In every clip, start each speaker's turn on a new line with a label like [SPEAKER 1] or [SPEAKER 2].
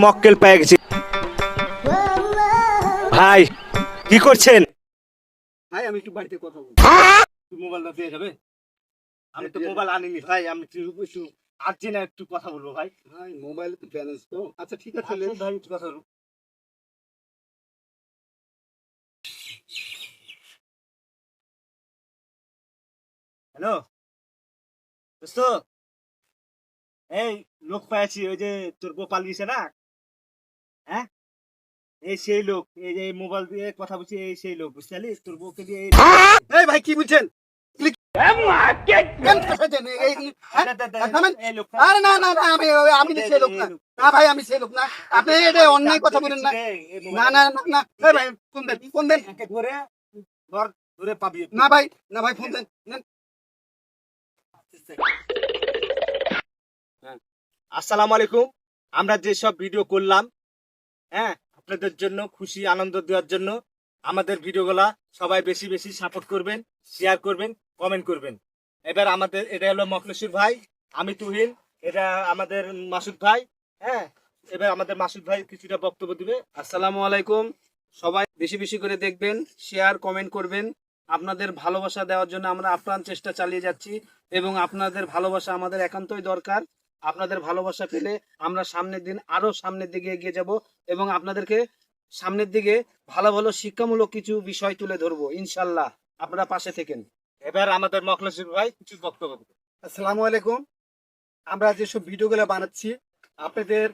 [SPEAKER 1] মক্কেল পেয়ে গেছি। ভাই কি করছেন?
[SPEAKER 2] ভাই আমি একটু বাড়িতে কথা বলবো।
[SPEAKER 1] তুই মোবাইলটা দিয়ে যাবে? আমি তো মোবাইল আনিনি ভাই, আমি একটু আর্জেন্ট একটু কথা বলবো ভাই।
[SPEAKER 2] ভাই মোবাইলে তো ব্যালেন্স তো। আচ্ছা ঠিক আছে
[SPEAKER 1] আচ্ছা ভাই একটু কথা বলবো। হ্যালো দোস্ত, এই লোক পেয়েছি, ওই যে তোর বউ পালিয়েছে না, হ্যাঁ এই সেই লোক, এই যে মোবাইল দিয়ে কথা বলছি, এই সেই লোক বুঝতে পারলি, তোর বউকে দিয়ে
[SPEAKER 2] এই ভাই কি বলছেন? কেন ফাঁসাইছেন? হ্যাঁ? থামেন।
[SPEAKER 1] এই লোক
[SPEAKER 2] আরে না না না আমি আমি সেই লোক না। না ভাই আমি সেই লোক না। আপনি এটা অন্যায় কথা বলেন না। না না না না। এই ভাই ফোন দেন ফোন দেন।
[SPEAKER 1] ধরে ধর, ধরে পাবি।
[SPEAKER 2] না ভাই না ভাই ফোন দেন। নেন।
[SPEAKER 1] আসসালামু আলাইকুম। আমরা যে সব ভিডিও করলাম, হ্যাঁ আপনাদের জন্য খুশি আনন্দ দেওয়ার জন্য আমাদের ভিডিওগুলা সবাই বেশি বেশি সাপোর্ট করবেন, শেয়ার করবেন, কমেন্ট করবেন। এবার আমাদের এটা হলো মখলেসুর ভাই, আমি তুহিন, এটা আমাদের মাসুদ ভাই। হ্যাঁ, এবার আমাদের মাসুদ ভাই কিছুটা বক্তব্য দিবে।
[SPEAKER 2] আসসালামু আলাইকুম। সবাই বেশি বেশি করে দেখবেন, শেয়ার কমেন্ট করবেন। আপনাদের ভালোবাসা দেওয়ার জন্য আমরা আপ্রাণ চেষ্টা চালিয়ে যাচ্ছি এবং আপনাদের ভালোবাসা আমাদের একান্তই দরকার। আপনাদের ভালোবাসা পেলে আমরা সামনের দিকে এগিয়ে যাব এবং আপনাদেরকে সামনের দিকে ভালো ভালো শিক্ষামূলক কিছু বিষয় তুলে ধরবো ইনশাল্লাহ। আপনারা পাশে থেকেন।
[SPEAKER 1] এবার আমাদের মখলেসুর ভাই কিছু বক্তব্য দিবে।
[SPEAKER 2] আসসালামু আলাইকুম। আমরা যেসব ভিডিওগুলো বানাচ্ছি আপনাদের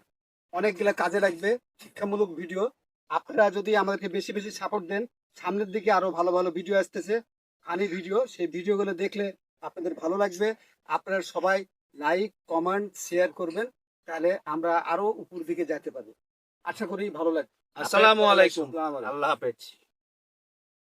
[SPEAKER 2] অনেকগুলা কাজে লাগবে, শিক্ষামূলক ভিডিও। আপনারা যদি আমাদেরকে বেশি বেশি সাপোর্ট দেন, সামনের দিকে আরো ভালো ভালো ভিডিও আসতেছে, ফানি ভিডিও। সেই ভিডিওগুলো দেখলে আপনাদের ভালো লাগবে। আপনারা সবাই লাইক কমেন্ট শেয়ার করবেন, তাহলে আমরা আরো উপর দিকে যেতে পারি। আশা করি ভালো লাগবে।
[SPEAKER 1] আসসালামু আলাইকুম, আল্লাহ হাফেজ।